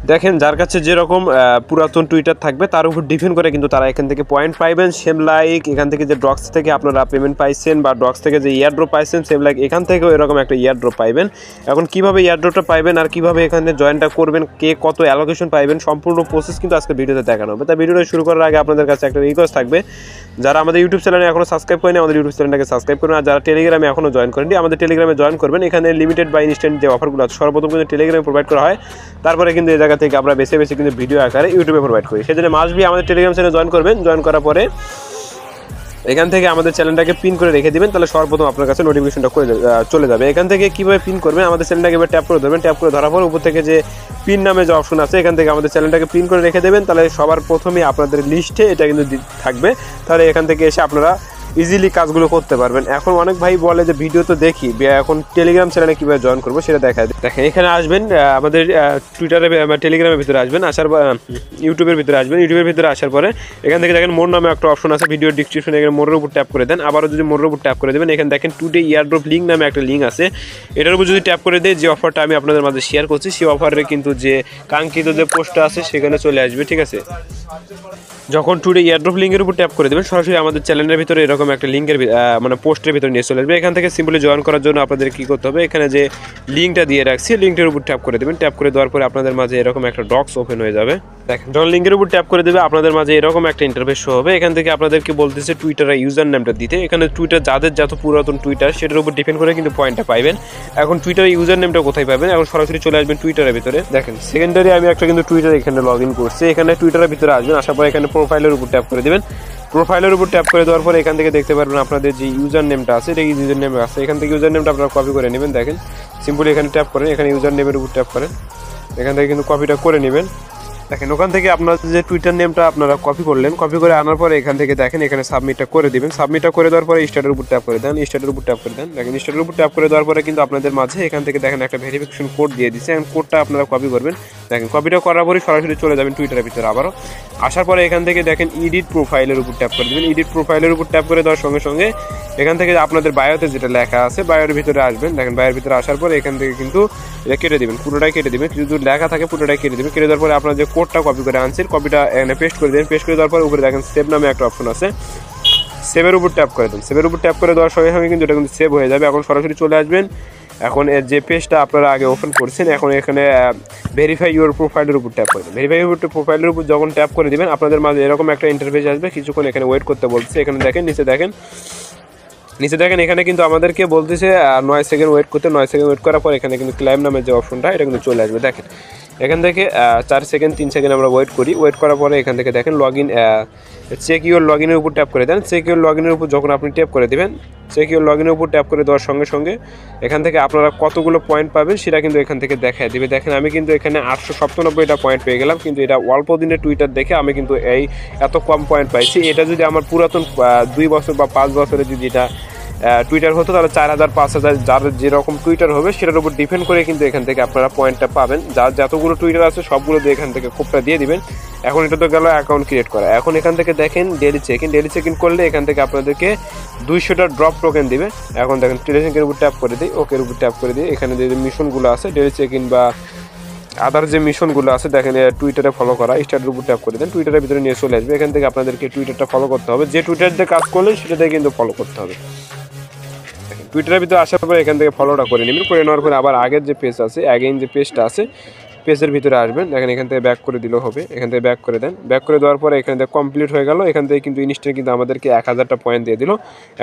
দেখেন যার কাছে যেরকম পুরাতন টুইটার থাকবে তার উপর ডিপেন্ড করে কিন্তু তারা এখান থেকে পয়েন্ট পাইবেন। সেম লাইক এখান থেকে যে ড্রপস থেকে আপনারা পেমেন্ট পাইছেন বা ড্রপস থেকে যে ইয়ারড্রপ পাইছেন, সেম লাইক এখান থেকেও এরকম একটা ইয়ারড্রপ পাইবেন। এখন কিভাবে ইয়ারড্রপটা পাইবেন আর কিভাবে এখানে জয়েনটা করবেন, কে কত অ্যালোকেশন পাইবেন, সম্পূর্ণ প্রসেস কিন্তু আজকে ভিডিওতে দেখানো হবে। তাই ভিডিওটা শুরু করার আগে আপনাদের কাছে একটা রিকোয়েস্ট থাকবে, যারা আমাদের ইউটিউব চ্যানেলে এখনও সাবস্ক্রাইব করেনি আমাদের ইউটিউব চ্যানেলটাকে সাবস্ক্রাইব করুন। আর যারা টেলিগ্রামে এখনও জয়েন করেনি আমাদের টেলিগ্রামে জয়েন করবেন। এখানে লিমিটেড বা ইনস্ট্যান্ট যে অফারগুলো আছে সর্বপ্রথম কিন্তু টেলিগ্রামে প্রোভাইড করা হয়, তারপরে কিন্তু এই জায়গা থেকে আমরা বেছে বেছে কিন্তু ভিডিও আকারে ইউটিউবে প্রোভাইড করি। সেজন্য মাস্ট বি আমাদের টেলিগ্রাম চ্যানেলে জয়েন করবেন। জয়েন করার পরে এখান থেকে আমাদের চ্যানেলটাকে পিন করে রেখে দিবেন, তাহলে সর্বপ্রথম আপনার কাছে নোটিফিকেশনটা করে চলে যাবে। এখান থেকে কীভাবে পিন করবেন, আমাদের চ্যানেলটাকে এবার ট্যাপ করে ধরবেন। ট্যাপ করে ধরার পর উপর থেকে যে পিন নামে যে অপশন আছে এখান থেকে আমাদের চ্যানেলটাকে পিন করে রেখে দেবেন, তাহলে সবার প্রথমেই আপনাদের লিস্টে এটা কিন্তু থাকবে। তাহলে এখান থেকে এসে আপনারা ইজিলি কাজগুলো করতে পারবেন। এখন অনেক ভাই বলে যে ভিডিও তো দেখি, এখন টেলিগ্রাম চ্যানেলে কীভাবে জয়েন করবো সেটা দেখা যায়। দেখেন এখানে আসবেন, আমাদের টুইটারে টেলিগ্রামের ভিতরে আসবেন, আসার ইউটিউবের ভিতরে আসবেন। ইউটিউবের ভিতরে আসার পরে এখান থেকে দেখেন মোর নামে একটা অপশন আছে, ভিডিও ডিসক্রিপশনে এখানে মোরের উপর ট্যাপ করে দেন। আবারও যদি মোরের উপর ট্যাপ করে দেবেন, এখানে দেখেন টুডে ইয়ারড্রপ লিঙ্ক নামে একটা লিঙ্ক আছে, এটার উপর যদি ট্যাপ করে দেয় যে অফারটা আমি আপনাদের মাঝে শেয়ার করছি সেই অফারে কিন্তু যে কাঙ্ক্ষিত যে পোস্টটা আছে সেখানে চলে আসবে। ঠিক আছে, যখন টুডে ইয়ারড্রপ লিঙ্কের উপর ট্যাপ করে দেবেন সরাসরি আমাদের চ্যানেলের ভিতরে এরকম একটা লিঙ্কের মানে পোস্টের ভিতরে নিয়ে চলে আসবে। এখান থেকে সিম্পলি জয়েন করার জন্য আপনাদের কী করতে হবে, এখানে যে লিঙ্কটা দিয়ে রাখছি লিঙ্কটার উপর ট্যাপ করে দেবেন। ট্যাপ করে দেওয়ার পরে আপনাদের মাঝে এরকম একটা ডক্স ওপেন হয়ে যাবে। দেখেন যখন লিঙ্কের উপর ট্যাপ করে দেবে আপনাদের মাঝে এরকম একটা ইন্টারফেস শো হবে। এখান থেকে আপনাদেরকে বলতেছে টুইটারের ইউজার নামটা দিতে। এখানে টুইটার যাদের যত পুরাতন টুইটার সেটার উপর ডিপেন্ড করে কিন্তু পয়েন্টটা পাইবেন। এখন টুইটারের ইউজার নেমটা কোথায় পাবেন, এখন সরাসরি চলে আসবেন টুইটারের ভিতরে। দেখেন সেকেন্ডারি আমি একটা কিন্তু টুইটার এখানে লগ ইন করছি, এখানে টুইটারের ভিতরে আসবেন। আসার পরে এখানে প্রোফাইলের উপর ট্যাপ করে দেবেন। প্রোফাইলের উপর ট্যাপ করে দেওয়ার পরে এখান থেকে দেখতে পারবেন আপনাদের যে ইউজার নেমটা আছে, এটা ইউজার নেম আছে। এখান থেকে ইউজার নেমটা আপনারা কপি করে নেবেন। দেখেন সিম্পলি এখানে ট্যাপ করেন, এখানে ইউজার নেমের উপর ট্যাপ করেন, এখান থেকে কিন্তু কপিটা করে নেবেন। দেখেন ওখান থেকে আপনার যে টুইটার নেমটা আপনারা কপি করলেন, কপি করে আনার পরে এখান থেকে দেখেন এখানে সাবমিটটা করে দিবেন। সাবমিটটা করে দেওয়ার পরে স্টার্টের উপর ট্যাপ করে দেন, স্টার্টের উপর ট্যাপ করে দেন। দেখেন স্টার্টের উপর ট্যাপ করে দেওয়ার পরে কিন্তু আপনাদের মাঝে এখান থেকে দেখেন একটা ভেরিফিকেশন কোড দিয়ে দিচ্ছে, এবং কোডটা আপনারা কপি করবেন। দেখেন কপিটা করার পরে সরাসরি চলে যাবেন টুইটারের ভিতরে। আবারও আসার পরে এখান থেকে দেখেন এডিট প্রোফাইলের উপর ট্যাপ করে দেবেন। এডিট প্রোফাইলের উপর ট্যাপ করে দেওয়ার সঙ্গে সঙ্গে এখান থেকে আপনাদের বায়োতে যেটা লেখা আছে বায়োর ভিতরে আসবেন। দেখেন বায়োর ভিতরে আসার পরে এখান থেকে কিন্তু এটা কেটে দেবেন, পুরোটাই কেটে দেবেন। যদি লেখা থাকে পুরোটাই কেটে দেবেন। কেটে দেওয়ার পরে আপনার যে কোডটা কপি করে আনছেন কপিটা এখানে পেস্ট করে দেবেন। পেস্ট করে দেওয়ার পরে উপরে দেখেন সেভ নামে একটা অপশন আছে, সেভের উপর ট্যাপ করে দেন। সেভের উপর ট্যাপ করে দেওয়ার সঙ্গে সঙ্গে কিন্তু এটা কিন্তু সেভ হয়ে যাবে। এখন সরাসরি চলে আসবেন, এখন যে পেজটা আপনারা আগে ওপেন করছেন এখন এখানে ভেরিফাই ইউর প্রোফাইলের উপর ট্যাপ করে দেবেন। ভেরিফাই ইউর প্রোফাইলের উপর যখন ট্যাপ করে দেবেন আপনাদের মাঝে এরকম একটা ইন্টারফেস আসবে, কিছুক্ষণ এখানে ওয়েট করতে বলছে। এখানে দেখেন নিচে দেখেন এখানে কিন্তু আমাদেরকে বলতেছে 9 সেকেন্ড ওয়েট করতে। 9 সেকেন্ড ওয়েট করার পর এখানে কিন্তু ক্লাইম নামের যে অপশনটা এটা কিন্তু চলে আসবে। দেখেন এখান থেকে 4 সেকেন্ড 3 সেকেন্ড আমরা ওয়েট করি। ওয়েট করার পরে এখান থেকে দেখেন log in check your log ইনের উপর ট্যাপ করে দেন। চেক ইউর লগ ইনের উপর যখন আপনি ট্যাপ করে দেবেন, চেক ইউর লগ ইনের উপর ট্যাপ করে দেওয়ার সঙ্গে সঙ্গে এখান থেকে আপনারা কতগুলো পয়েন্ট পাবেন সেটা কিন্তু এখান থেকে দেখায় দেবে। দেখেন আমি কিন্তু এখানে 897টা পয়েন্ট পেয়ে গেলাম, কিন্তু এটা অল্প দিনের টুইটার দেখে আমি কিন্তু এই এত কম পয়েন্ট পাইছি। এটা যদি আমার পুরাতন 2 বছর বা 5 বছরে যদি এটা টুইটার হতো তাহলে 4000 5000 যার যেরকম টুইটার হবে সেটার উপর ডিপেন্ড করে কিন্তু এখান থেকে আপনারা পয়েন্টটা পাবেন। যার যতগুলো টুইটার আছে সবগুলো দিয়ে এখান থেকে কোপটা দিয়ে দিবেন। এখন এটা তো গেল অ্যাকাউন্ট ক্রিয়েট করা। এখন এখান থেকে দেখেন ডেলি চেক ইন করলে এখান থেকে আপনাদেরকে 200টা ড্রপ টোকেন দিবে। এখন দেখেন টেলিগ্রামের উপর ট্যাপ করে দিই, ওকের উপর ট্যাপ করে দিই। এখানে যে মিশনগুলো আছে ডেলি চেক ইন বা আদার যে মিশনগুলো আছে দেখেন টুইটারে ফলো করা, স্টার্টের উপর ট্যাপ করে দেন। টুইটারের ভিতরে নিয়ে চলে আসবে। এখান থেকে আপনাদেরকে টুইটারটা ফলো করতে হবে, যে টুইটার দিয়ে কাজ করলেন সেটাতে কিন্তু ফলো করতে হবে। টুইটারের ভিতরে আসার পরে এখান থেকে ফলোটা করে নেবেন। করে নেওয়ার পরে আবার আগের যে পেজ আছে অ্যাগেইন যে পেজটা আছে পেজের ভিতরে আসবেন। দেখেন এখান থেকে ব্যাক করে দিলেও হবে, এখান থেকে ব্যাক করে দেন। ব্যাক করে দেওয়ার পরে এখান থেকে কমপ্লিট হয়ে গেল। এখান থেকে কিন্তু ইনস্ট্যান্ট কিন্তু আমাদেরকে 1000টা পয়েন্ট দিয়ে দিল।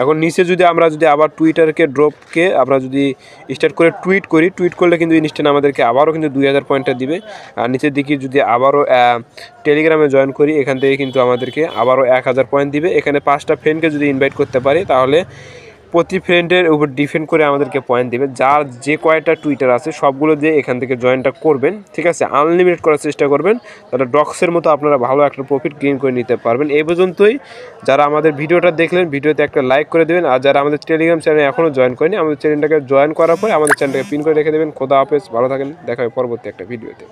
এখন নিচে যদি আমরা আবার টুইটারকে ড্রপকে আমরা যদি স্টার্ট করে টুইট করলে কিন্তু ইনস্ট্যান্ট আমাদেরকে আবারও কিন্তু 2000 পয়েন্টটা দিবে। আর নিচের দিকে যদি আবারও টেলিগ্রামে জয়েন করি এখান থেকে কিন্তু আমাদেরকে আবারও 1000 পয়েন্ট দিবে। এখানে 5টা ফ্রেন্ডকে যদি ইনভাইট করতে পারি তাহলে প্রতি ফ্রেন্ডের উপর ডিপেন্ড করে আমাদেরকে পয়েন্ট দেবে। যার যে কয়টা টুইটার আছে সবগুলো দিয়ে এখান থেকে জয়েনটা করবেন। ঠিক আছে, আনলিমিটেড করার চেষ্টা করবেন, তাহলে ডক্সের মতো আপনারা ভালো একটা প্রফিট গেইন করে নিতে পারবেন। এই পর্যন্তই। যারা আমাদের ভিডিওটা দেখলেন ভিডিওতে একটা লাইক করে দেবেন। আর যারা আমাদের টেলিগ্রাম চ্যানেলে এখনও জয়েন করেনি আমাদের চ্যানেলটাকে জয়েন করার পরে আমাদের চ্যানেলটাকে পিন করে রেখে দেবেন। খোদা হাফেজ, ভালো থাকেন, দেখা হবে পরবর্তী একটা ভিডিওতে।